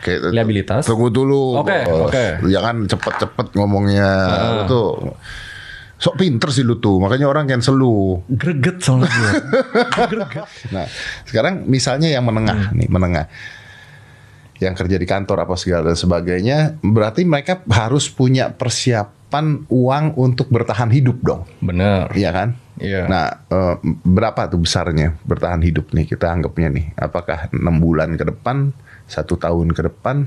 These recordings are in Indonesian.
Kayak liabilitas. Tunggu dulu. Oke. Jangan cepet-cepet ngomongnya. Lu tuh sok pinter sih lu tuh. Makanya orang cancel lu. Greget soalnya gue. Greget. Nah, sekarang misalnya yang menengah nih, menengah. Yang kerja di kantor apa segala dan sebagainya, berarti mereka harus punya persiapan uang untuk bertahan hidup dong. Bener. Iya kan? Iya. Nah, berapa tuh besarnya bertahan hidup nih kita anggapnya nih? Apakah 6 bulan ke depan, 1 tahun ke depan?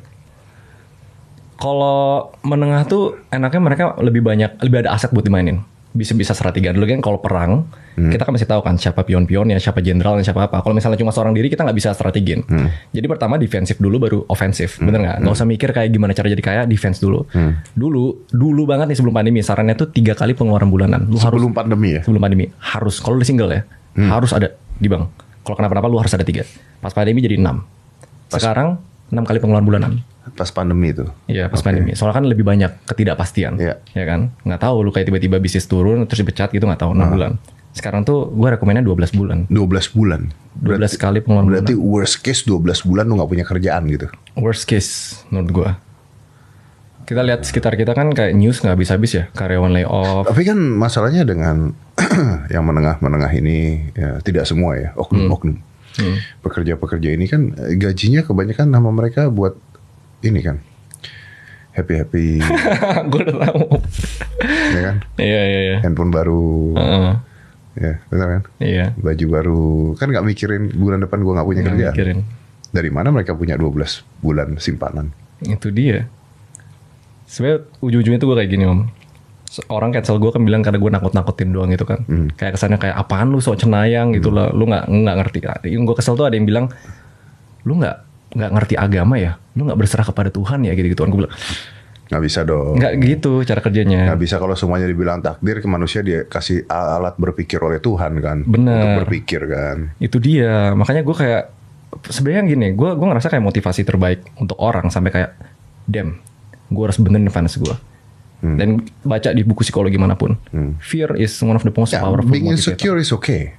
Kalau menengah tuh enaknya mereka lebih ada aset buat dimainin. Bisa strategian dulu kan. Kalau perang kita kan masih tahu kan siapa pion-pionnya, siapa jenderalnya, siapa apa. Kalau misalnya cuma seorang diri kita nggak bisa strategin. Jadi pertama defensif dulu baru ofensif. Bener nggak? Nggak usah mikir kayak gimana cara jadi kaya, defense dulu. Dulu banget nih sebelum pandemi sarannya tuh 3 kali pengeluaran bulanan. Sebelum pandemi ya? Sebelum pandemi harus, kalau udah single ya harus ada di bank. Kalau kenapa-napa lu harus ada 3. Pas pandemi jadi 6. Sekarang 6 kali pengeluaran bulanan. Pas pandemi itu? Iya pas pandemi. Soalnya kan lebih banyak ketidakpastian. Iya. Ya kan? Nggak tahu lu kayak tiba-tiba bisnis turun terus dipecat gitu, nggak tahu 6 bulan. Sekarang tuh gue rekomennya 12 bulan. 12 bulan? 12 kali pengeluaran Berarti bulanan. worst case 12 bulan lu gak punya kerjaan gitu? Worst case menurut gue. Kita lihat sekitar kita kan kayak news nggak habis-habis ya. Karyawan layoff. Tapi kan masalahnya dengan yang menengah-menengah ini, ya, tidak semua ya, oknum-oknum. Pekerja-pekerja ini kan gajinya kebanyakan nama mereka buat ini kan, happy-happy. Gue udah tahu. Ya kan? Iya. Handphone baru. Ya, benar kan? Iya. Baju baru. Kan gak mikirin bulan depan gue gak punya Nggak kerjaan. mikirin. Dari mana mereka punya 12 bulan simpanan? Itu dia. Sebenarnya ujung-ujungnya tuh gue kayak gini om. Orang cancel gue kan bilang karena gue nakut-nakutin doang gitu kan. Kayak kesannya kayak apaan lu sok cenayang gitu lah. Lu nggak ngerti. Yang gue kesel tuh ada yang bilang lu nggak ngerti agama ya. Lu nggak berserah kepada Tuhan ya gitu-gituan. Gue bilang Gak bisa dong. nggak gitu cara kerjanya. Gak bisa kalau semuanya dibilang takdir ke manusia, dia kasih alat berpikir oleh Tuhan kan. Bener. Untuk berpikir kan. Itu dia. Makanya gue kayak sebenarnya gini. Gue ngerasa kayak motivasi terbaik untuk orang sampai kayak damn. Gue harus benerin finance gue. Dan baca di buku psikologi manapun, fear is one of the most powerful Being motivator. insecure is okay.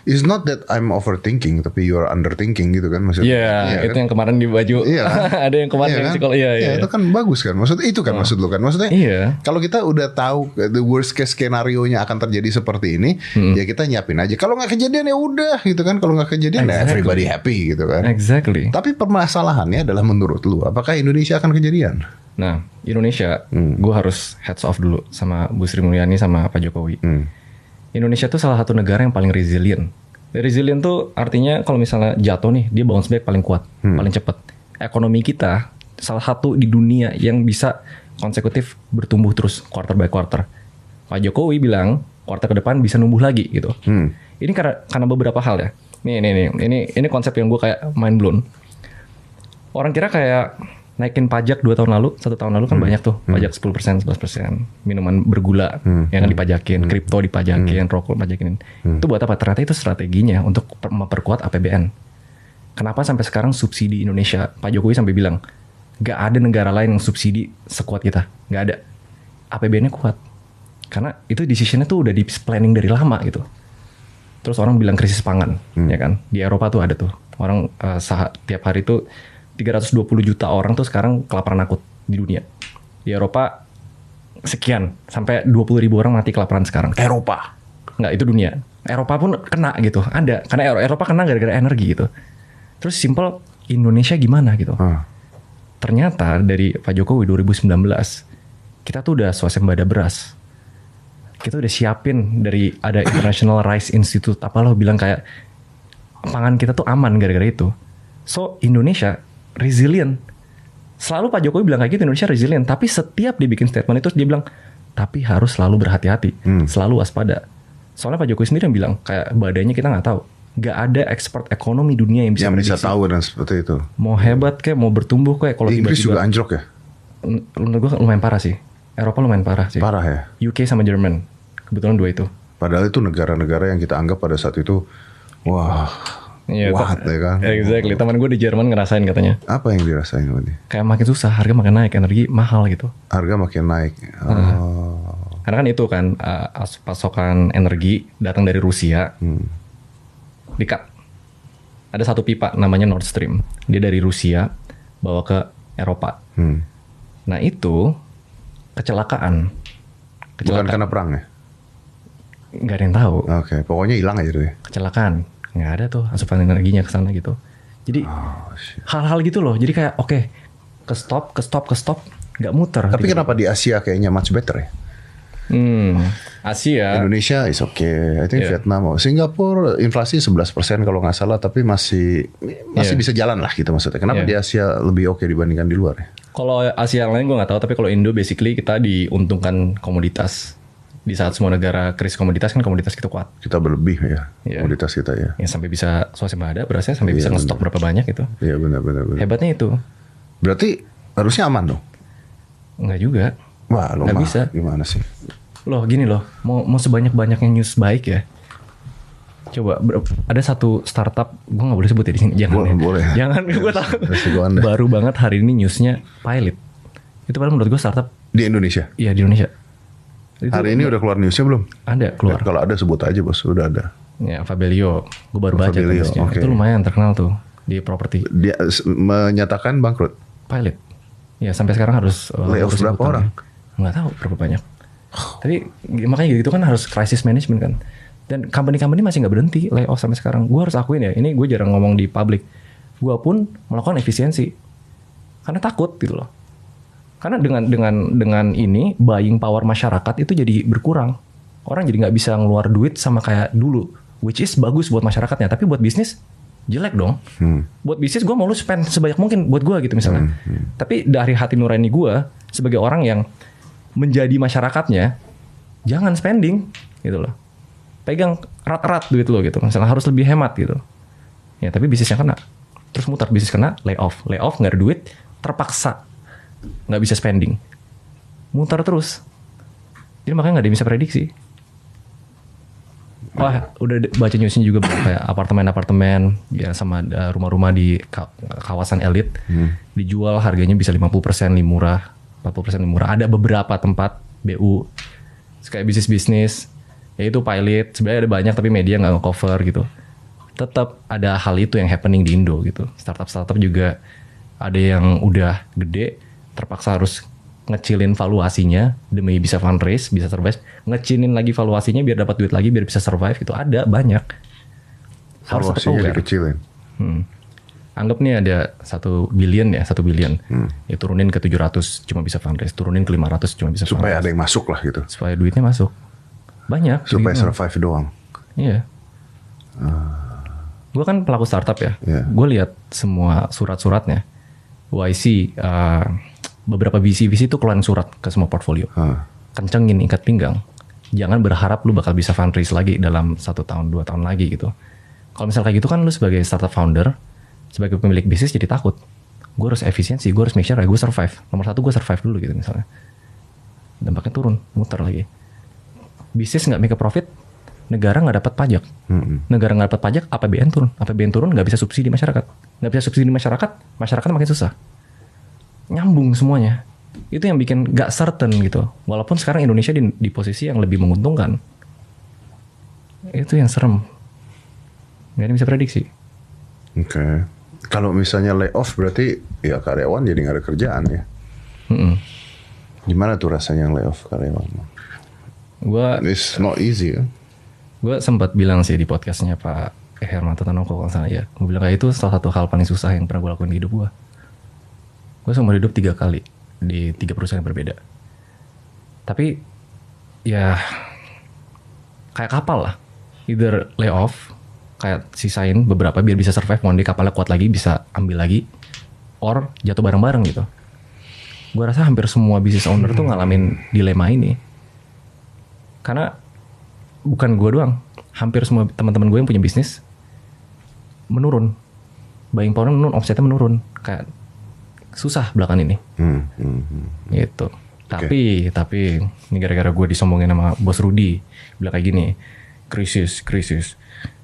It's not that I'm overthinking, tapi you're underthinking gitu kan maksudnya. Iya, itu kan? yang kemarin di baju. Iya. Ada yang kemarin Iya kan? psikologi. Iya. Itu kan bagus kan. Maksudnya itu kan maksud lu kan. Maksudnya Iya. kalau kita udah tahu the worst case skenario-nya akan terjadi seperti ini, ya kita nyiapin aja. Kalau nggak kejadian ya udah gitu kan. Kalau nggak kejadian ya everybody happy gitu kan. Exactly. Tapi permasalahannya adalah menurut lu, apakah Indonesia akan kejadian? Nah, Indonesia, gue harus heads off dulu sama Bu Sri Mulyani sama Pak Jokowi. Indonesia tuh salah satu negara yang paling resilient. Resilient tuh artinya kalau misalnya jatuh nih, dia bounce back paling kuat, paling cepat. Ekonomi kita salah satu di dunia yang bisa konsekutif bertumbuh terus quarter by quarter. Pak Jokowi bilang quarter ke depan bisa numbuh lagi gitu. Ini karena beberapa hal ya. Ini konsep yang gue kayak mind blown. Orang kira kayak naikin pajak 1 tahun lalu kan banyak tuh pajak 10%, 11%, minuman bergula yang kan dipajakin, kripto dipajakin, rokok dipajakin. Itu buat apa? Ternyata itu strateginya untuk memperkuat APBN. Kenapa sampai sekarang subsidi Indonesia, Pak Jokowi sampai bilang gak ada negara lain yang subsidi sekuat kita, gak ada. APBN-nya kuat, karena itu decision-nya tuh udah di planning dari lama gitu. Terus orang bilang krisis pangan, ya kan? Di Eropa tuh ada tuh orang tiap hari tuh 320 juta orang tuh sekarang kelaparan akut di dunia. Di Eropa sekian, sampai 20 ribu orang mati kelaparan sekarang. Eropa? Nggak, itu dunia. Eropa pun kena gitu, ada. Karena Eropa kena gara-gara energi gitu. Terus simple, Indonesia gimana gitu. Ternyata dari Pak Jokowi 2019, kita tuh udah swasembada beras. Kita udah siapin dari ada International Rice Institute, apalah bilang kayak pangan kita tuh aman gara-gara itu. So Indonesia resilient. Selalu Pak Jokowi bilang kayak gitu, Indonesia resilient. Tapi setiap dia bikin statement itu dia bilang, tapi harus selalu berhati-hati, selalu waspada. Soalnya Pak Jokowi sendiri yang bilang kayak badainya kita nggak tahu. Gak ada expert ekonomi dunia yang bisa tahu dan seperti itu. Mau hebat kayak mau bertumbuh kayak kalau Inggris tiba-tiba juga anjlok ya? Menurut gue lumayan parah sih. Eropa lumayan parah sih. Parah ya? UK sama Jerman. Kebetulan 2 itu. Padahal itu negara-negara yang kita anggap pada saat itu, wah, Iya, what ya kan? Exactly. Teman gue di Jerman ngerasain katanya. Apa yang dirasain tadi? Kayak makin susah, harga makin naik, energi mahal gitu. Harga makin naik. Karena kan itu kan pasokan energi datang dari Rusia. Di-cut. Ada satu pipa namanya Nord Stream. Dia dari Rusia bawa ke Eropa. Nah itu kecelakaan. Bukan karena perang ya? Nggak ada yang tahu. Oke, pokoknya hilang aja tuh ya. Kecelakaan, nggak ada tuh asupan energinya ke sana gitu. Jadi hal-hal gitu loh. Jadi kayak ke stop, nggak muter. Tapi kenapa di Asia kayaknya much better ya? Asia. Indonesia is okay. I think Vietnam, Singapura inflasi 11% kalau nggak salah, tapi masih bisa jalan lah gitu maksudnya. Kenapa di Asia lebih oke dibandingkan di luar ya? Kalau Asia yang lain gue nggak tahu, tapi kalau Indo basically kita diuntungkan komoditas. Di saat semua negara krisis komoditas kan komoditas kita kuat. Kita berlebih ya komoditas kita ya. Ya sampai bisa swasembada berasnya sampai bisa ngestok berapa banyak itu. Iya benar. Hebatnya itu. Berarti harusnya aman dong? Enggak juga. Wah, lo nggak bisa. Gimana sih? Loh gini loh, mau sebanyak-banyaknya news baik ya. Coba ada satu startup, gue nggak boleh sebut ya di sini. Jangan. Boleh. Jangan, gue tahu. Baru banget hari ini newsnya Pilot. Itu padahal menurut gue startup di Indonesia. Iya di Indonesia. Itu hari ini udah keluar newsnya belum? Ada keluar. Kalau ada sebut aja bos, udah ada. Ya Fabelio, gue baru baca newsnya. Itu lumayan terkenal tuh di properti. Dia menyatakan bangkrut. Pilot. Ya sampai sekarang harus layoff berapa orang? Nggak tahu berapa banyak. Tapi makanya gitu kan harus crisis management kan. Dan company masih nggak berhenti layoff sampai sekarang. Gue harus akuin ya, ini gue jarang ngomong di publik. Gue pun melakukan efisiensi karena takut gitu loh. Karena dengan ini buying power masyarakat itu jadi berkurang. Orang jadi nggak bisa ngeluar duit sama kayak dulu, which is bagus buat masyarakatnya. Tapi buat bisnis jelek dong. Buat bisnis gue mau lu spend sebanyak mungkin buat gue gitu misalnya. Tapi dari hati nurani gue sebagai orang yang menjadi masyarakatnya, jangan spending gitu loh. Pegang erat-erat duit lo gitu. Misalnya harus lebih hemat gitu. Ya tapi bisnisnya kena. Terus muter, bisnis kena, layoff nggak ada duit, terpaksa nggak bisa spending, muter terus. Jadi makanya nggak ada yang bisa prediksi. Wah, udah baca newsnya juga kayak apartemen ya sama rumah-rumah di kawasan elit dijual harganya bisa 50% lebih murah, 40% lebih murah. Ada beberapa tempat BU kayak bisnis ya itu Pilot sebenarnya ada banyak tapi media nggak nge-cover gitu. Tetap ada hal itu yang happening di Indo gitu. Startup juga ada yang udah gede terpaksa harus ngecilin valuasinya demi bisa fundraise, bisa survive, ngecilin lagi valuasinya biar dapat duit lagi biar bisa survive gitu. Ada banyak. Valuasinya dikecilin. Anggap nih ada 1 billion ya, 1 billion. Ya turunin ke 700 cuma bisa fundraise, turunin ke 500 cuma bisa fundraise. Supaya ada yang masuk lah gitu. Supaya duitnya masuk. Banyak. Supaya gitu. Survive doang. Iya. Gue kan pelaku startup ya. Gue lihat semua surat-suratnya. YC, beberapa VC itu keluarin surat ke semua portfolio. Kencengin ikat pinggang. Jangan berharap lu bakal bisa fundraise lagi dalam 1 tahun, 2 tahun lagi gitu. Kalau misalnya kayak gitu kan lu sebagai startup founder, sebagai pemilik bisnis jadi takut. Gue harus efisiensi, gue harus make sure gue survive. Nomor 1 gue survive dulu gitu misalnya. Dampaknya turun, muter lagi. Bisnis nggak make a profit, negara nggak dapat pajak. Negara nggak dapat pajak, APBN turun nggak bisa subsidi masyarakat. Nggak bisa subsidi masyarakat makin susah. Nyambung semuanya. Itu yang bikin gak certain gitu. Walaupun sekarang Indonesia di posisi yang lebih menguntungkan. Itu yang serem. Gak ada yang bisa prediksi. Oke. Kalau misalnya layoff berarti ya karyawan jadi gak ada kerjaan ya. Gimana tuh rasanya layoff karyawan? It's not easy ya. Gue sempat bilang sih di podcastnya Pak Hermanto Tanoko kalau salah ya. Gue bilang kayak itu salah satu hal paling susah yang pernah gue lakuin di hidup gue. Gue seumur hidup 3 kali di 3 perusahaan yang berbeda. Tapi ya kayak kapal lah. Either lay off, kayak sisain beberapa biar bisa survive. One day kapalnya kuat lagi, bisa ambil lagi. Or jatuh bareng-bareng gitu. Gue rasa hampir semua business owner tuh ngalamin dilema ini. Karena bukan gue doang. Hampir semua teman-teman gue yang punya bisnis menurun. Buying power menurun, offsetnya menurun. Kayak susah belakangan ini. Gitu. Okay. Tapi ini gara-gara gue disombongin sama bos Rudy. Bilang kayak gini, krisis.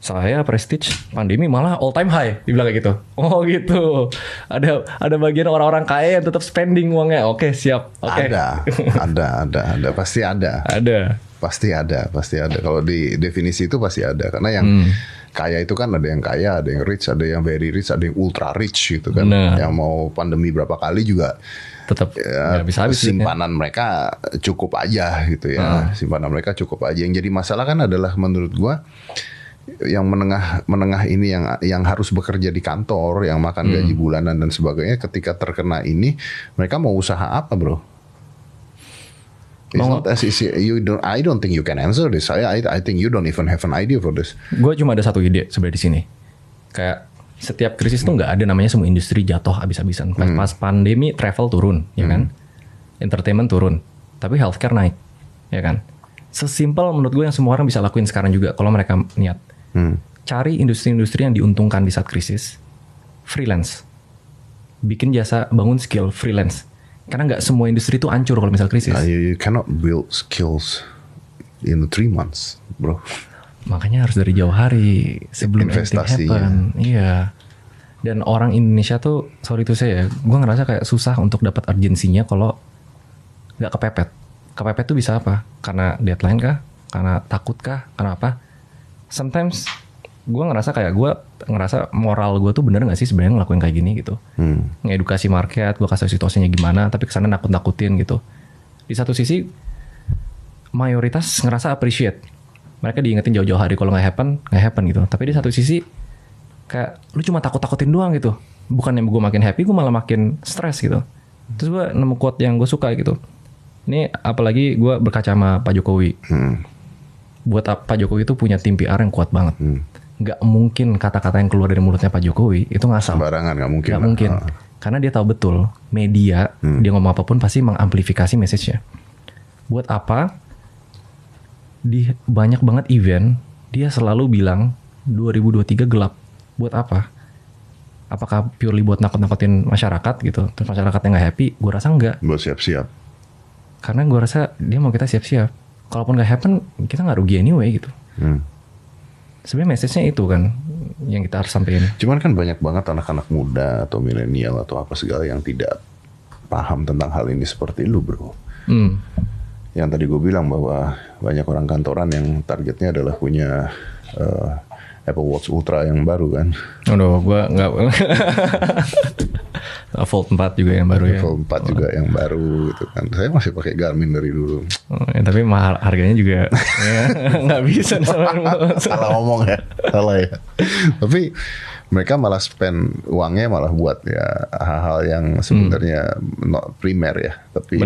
Saya Prestige pandemi malah all time high. Dibilang kayak gitu. Oh gitu. Ada bagian orang-orang kaya yang tetap spending uangnya. Oke, siap. Oke. Ada. Pasti ada. Kalau di definisi itu pasti ada. Karena yang kaya itu kan ada yang kaya, ada yang rich, ada yang very rich, ada yang ultra rich gitu kan. Bener. Yang mau pandemi berapa kali juga Tetap nggak bisa habis simpanan mereka cukup aja gitu ya. Simpanan mereka cukup aja. Yang jadi masalah kan adalah menurut gua yang menengah ini yang harus bekerja di kantor, yang makan gaji bulanan dan sebagainya, ketika terkena ini mereka mau usaha apa, bro? It's not as easy. I don't think you can answer this. I think you don't even have an idea for this. Gue cuma ada satu ide sebenarnya di sini. Kayak setiap krisis tuh nggak ada namanya semua industri jatuh habis-habisan. Pas pandemi travel turun, ya kan? Entertainment turun, tapi healthcare naik, ya kan? Sesimpel menurut gue yang semua orang bisa lakuin sekarang juga kalau mereka niat. Cari industri-industri yang diuntungkan di saat krisis, freelance, bikin jasa, bangun skill, freelance. Karena nggak semua industri itu hancur kalau misal krisis. You cannot build skills in 3 months, bro. Makanya harus dari jauh hari sebelum anything happen. Iya. Dan orang Indonesia tuh, sorry itu saya, gue ngerasa kayak susah untuk dapat urgensinya kalau nggak kepepet. Kepepet tuh bisa apa? Karena deadline kah? Karena takut kah? Karena apa? Sometimes gue ngerasa moral gue tuh bener nggak sih sebenarnya ngelakuin kayak gini gitu. Ngedukasi market, gue kasih situasinya gimana, tapi kesana nakut-nakutin gitu. Di satu sisi mayoritas ngerasa appreciate. Mereka diingetin jauh-jauh hari kalau nggak happen gitu. Tapi di satu sisi kayak lu cuma takut-takutin doang gitu. Bukannya gue makin happy, gue malah makin stres gitu. Terus gue nemu quote yang gue suka gitu. Ini apalagi gue berkaca sama Pak Jokowi. Buat Pak Jokowi itu punya tim PR yang kuat banget. Nggak mungkin kata-kata yang keluar dari mulutnya Pak Jokowi itu ngasal. Sembarangan, nggak mungkin. Nggak mungkin. Karena dia tahu betul media, dia ngomong apapun pasti mengamplifikasi message-nya. Buat apa? Di banyak banget event dia selalu bilang 2023 gelap. Buat apa? Apakah purely buat nakut-nakutin masyarakat gitu? Terus masyarakatnya nggak happy? Gue rasa enggak. Buat siap-siap. Karena gue rasa dia mau kita siap-siap. Kalaupun nggak happen, kita nggak rugi anyway gitu. Sebenarnya message-nya itu kan yang kita harus sampaikan. Cuman kan banyak banget anak-anak muda atau milenial atau apa segala yang tidak paham tentang hal ini seperti lu, bro. Yang tadi gue bilang bahwa banyak orang kantoran yang targetnya adalah punya Apple Watch Ultra yang baru kan. Aduh, gue nggak. Fold 4 juga yang baru ya. Fold 4 juga yang baru gitu kan. Saya masih pakai Garmin dari dulu. Ya, tapi mahal harganya juga ya, nggak bisa. Salah ngomong ya. Salah ya. Tapi mereka malah spend uangnya malah buat ya hal-hal yang sebenarnya not primer ya. Tapi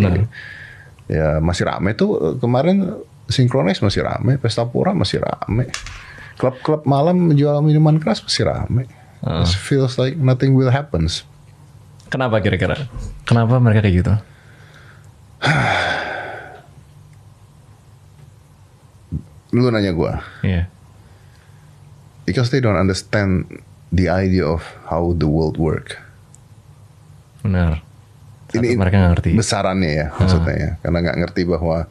ya masih rame tuh kemarin. Synchronize masih rame, Pesta Pora masih rame, klub-klub malam jual minuman keras masih rame. It feels like nothing will happen. Kenapa kira-kira? Kenapa mereka kayak gitu? Lu nanya gue. Iya. Because they don't understand the idea of how the world work. Benar. Ini mereka nggak ngerti besarannya ya maksudnya ya, karena nggak ngerti bahwa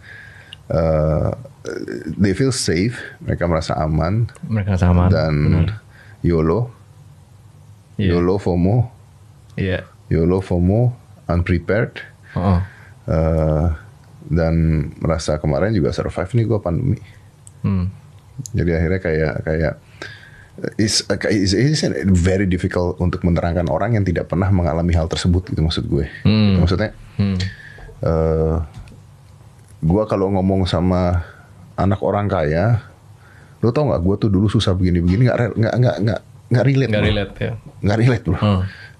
they feel safe, mereka merasa aman. Mereka merasa aman. Dan YOLO, YOLO FOMO. Iya. YOLO FOMO, unprepared. Dan merasa kemarin juga survive nih gue pandemi. Jadi akhirnya kayak it's very difficult untuk menerangkan orang yang tidak pernah mengalami hal tersebut gitu maksud gue. Maksudnya gue kalau ngomong sama anak orang kaya, lo tau nggak gue tuh dulu susah begini-begini, nggak relate. Nggak relate ya. Nggak relate bro.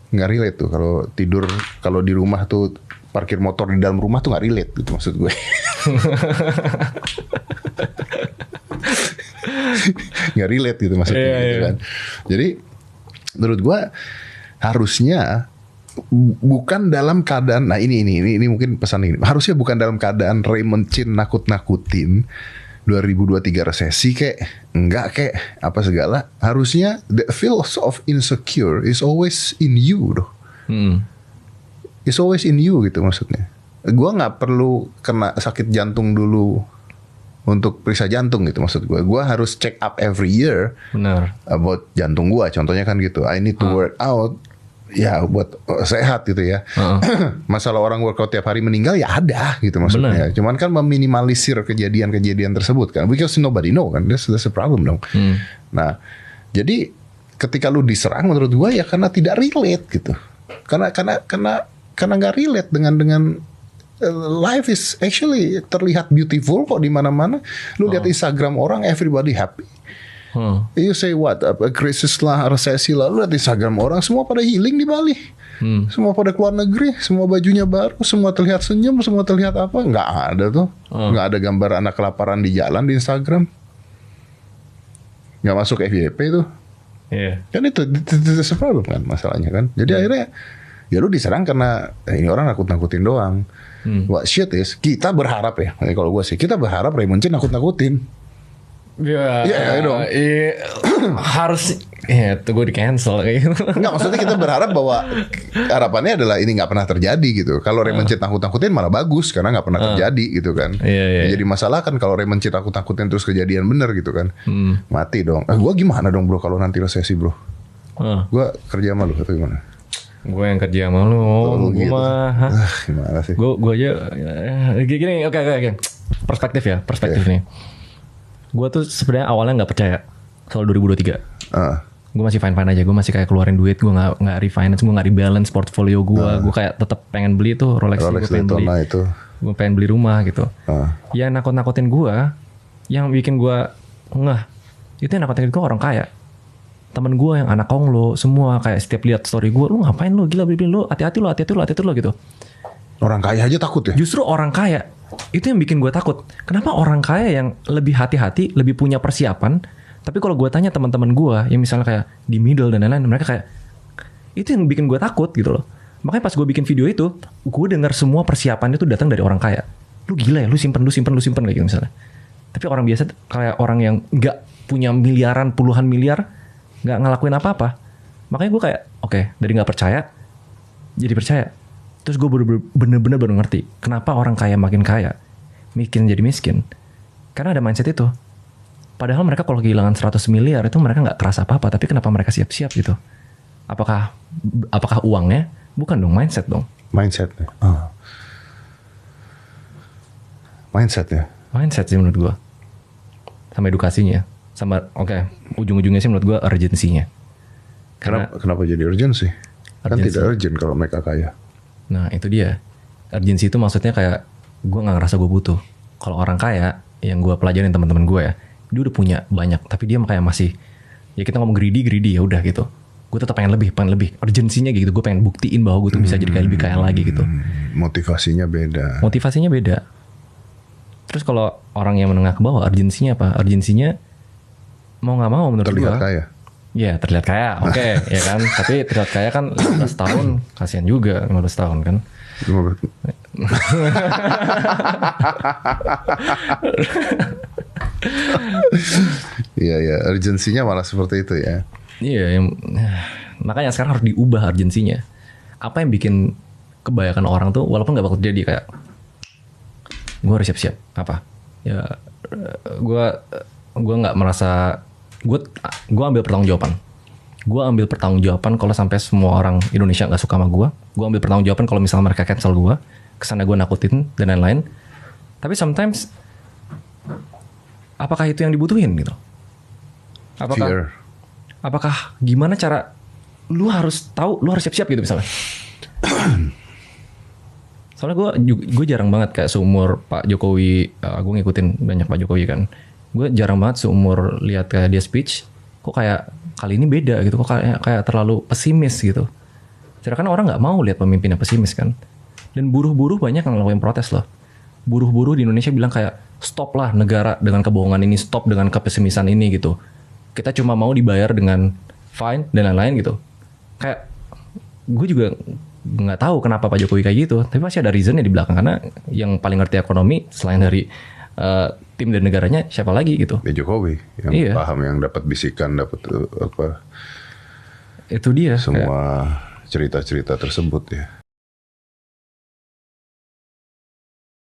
Nggak relate tuh kalau tidur, kalau di rumah tuh parkir motor di dalam rumah tuh nggak relate gitu maksud gue. Nggak relate gitu maksudnya gitu kan. Jadi menurut gue harusnya bukan dalam keadaan, nah ini mungkin pesan ini, harusnya bukan dalam keadaan Raymond Chin nakut-nakutin 2023 resesi enggak apa segala. Harusnya the feels of insecure is always in you doh. It's always in you gitu maksudnya. Gue nggak perlu kena sakit jantung dulu untuk periksa jantung gitu maksud gue. Gue harus check up every year. Benar. About jantung gue. Contohnya kan gitu. I need to work out. Ya buat sehat gitu ya. Masalah orang workout tiap hari meninggal ya ada gitu maksudnya. Bener. Cuman kan meminimalisir kejadian-kejadian tersebut kan. Because nobody know kan. That's a problem dong. Nah Jadi ketika lu diserang menurut gua ya karena tidak relate gitu. Karena nggak relate dengan life is actually terlihat beautiful kok di mana-mana. Lu lihat Instagram orang, everybody happy. You say what? Krisis lah, resesi lah. Lu lihat Instagram orang, semua pada healing di Bali. Semua pada keluar negeri, semua bajunya baru, semua terlihat senyum, semua terlihat apa? Nggak ada tuh. Nggak ada gambar anak kelaparan di jalan di Instagram. Nggak masuk FYP tuh. Kan itu problem kan masalahnya kan. Jadi akhirnya ya lu diserang karena ini orang nakut-nakutin doang. What shit is, kita berharap ya, kalau gue sih, kita berharap Raymond Chen nakut-nakutin. Ya dong. Harus tuh gue di cancel kayak gitu. Enggak, maksudnya kita berharap bahwa harapannya adalah ini nggak pernah terjadi gitu. Kalau Raymond Chen nakut-nakutin malah bagus karena nggak pernah terjadi gitu kan. Jadi masalah kan kalau Raymond Chen nakut-nakutin terus kejadian bener gitu kan. Mati dong. Gue gimana dong bro kalau nanti resesi bro? Gue kerja sama lu atau gimana? Gue yang kerja sama lu. Gue gitu. mah gimana sih? Gue aja gini. Oke. Perspektif nih. Gue tuh sebenarnya awalnya nggak percaya soal 2023. Gue masih fine aja. Gue masih kayak keluarin duit. Gue nggak refinance. Gue nggak rebalance portfolio gue. Gue kayak tetap pengen beli tuh Rolex gue pengen beli. Gue pengen beli rumah gitu. Yang nakut-nakutin gue, yang bikin gue ngeh, itu yang nakut-nakutin gue orang kaya. Temen gue yang anak konglo semua kayak setiap lihat story gue, lu ngapain lu, gila beli lu, hati-hati lu gitu. Orang kaya aja takut ya? Justru orang kaya itu yang bikin gue takut. Kenapa orang kaya yang lebih hati-hati, lebih punya persiapan, tapi kalau gue tanya teman-teman gue yang misalnya kayak di middle dan lain-lain, mereka kayak itu yang bikin gue takut gitu loh. Makanya pas gue bikin video itu, gue dengar semua persiapannya itu datang dari orang kaya. Lu gila ya, lu simpen kayak gitu misalnya. Tapi orang biasa kayak orang yang nggak punya miliaran, puluhan miliar, nggak ngelakuin apa-apa. Makanya gue kayak oke, dari nggak percaya jadi percaya. Terus gue bener-bener baru ngerti kenapa orang kaya makin kaya, miskin jadi miskin. Karena ada mindset itu. Padahal mereka kalau kehilangan 100 miliar itu mereka nggak kerasa apa-apa, tapi kenapa mereka siap-siap gitu? Apakah uangnya? Bukan dong, mindset dong. Mindset Mindset sih menurut gue. Sama edukasinya. Sama ujung-ujungnya sih menurut gue urgensinya. Kenapa jadi urgensi? Kan tidak urgent kalau mereka kaya. Nah itu dia. Urgensi itu maksudnya kayak gue gak ngerasa gue butuh. Kalau orang kaya, yang gue pelajarin teman-teman gue ya, dia udah punya banyak, tapi dia kayak masih, ya kita ngomong greedy ya udah gitu. Gue tetap pengen lebih. Urgensinya gitu, gue pengen buktiin bahwa gue tuh bisa jadi kayak lebih kaya lagi gitu. Motivasinya beda. Terus kalau orang yang menengah ke bawah, urgensinya apa? Urgensinya mau gak mau menurut gue. Terlihat kaya. Ya terlihat kaya, oke, ya kan. Tapi terlihat kaya kan 15 tahun, kasihan juga 15 tahun kan. Iya, urgensinya malah seperti itu ya. Iya, makanya sekarang harus diubah urgensinya. Apa yang bikin kebanyakan orang tuh, walaupun gak bakal jadi kayak, gue harus siap-siap, apa? Ya, gue nggak merasa. Gue ambil pertanggungjawaban. Gue ambil pertanggungjawaban kalau sampai semua orang Indonesia nggak suka sama gue. Gue ambil pertanggungjawaban kalau misalnya mereka cancel gue, kesana gue nakutin dan lain-lain. Tapi sometimes, apakah itu yang dibutuhin gitu? Apakah gimana cara? Lu harus tahu, lu harus siap-siap gitu misalnya. Soalnya gue jarang banget kayak seumur Pak Jokowi, gue ngikutin banyak Pak Jokowi kan. Gue jarang banget seumur lihat kayak dia speech, kok kayak kali ini beda gitu, kok kayak terlalu pesimis gitu. Sedangkan orang nggak mau lihat pemimpin yang pesimis kan. Dan buruh-buruh banyak yang ngelakuin protes loh. Buruh-buruh di Indonesia bilang kayak stop lah negara dengan kebohongan ini, stop dengan kepesimisan ini gitu. Kita cuma mau dibayar dengan fine dan lain-lain gitu. Kayak gue juga nggak tahu kenapa Pak Jokowi kayak gitu, tapi masih ada reasonnya di belakang, karena yang paling ngerti ekonomi selain dari tim dan negaranya siapa lagi gitu? Ya Jokowi yang paham, yang dapat bisikan, dapat apa? Itu dia. Semua cerita-cerita tersebut ya.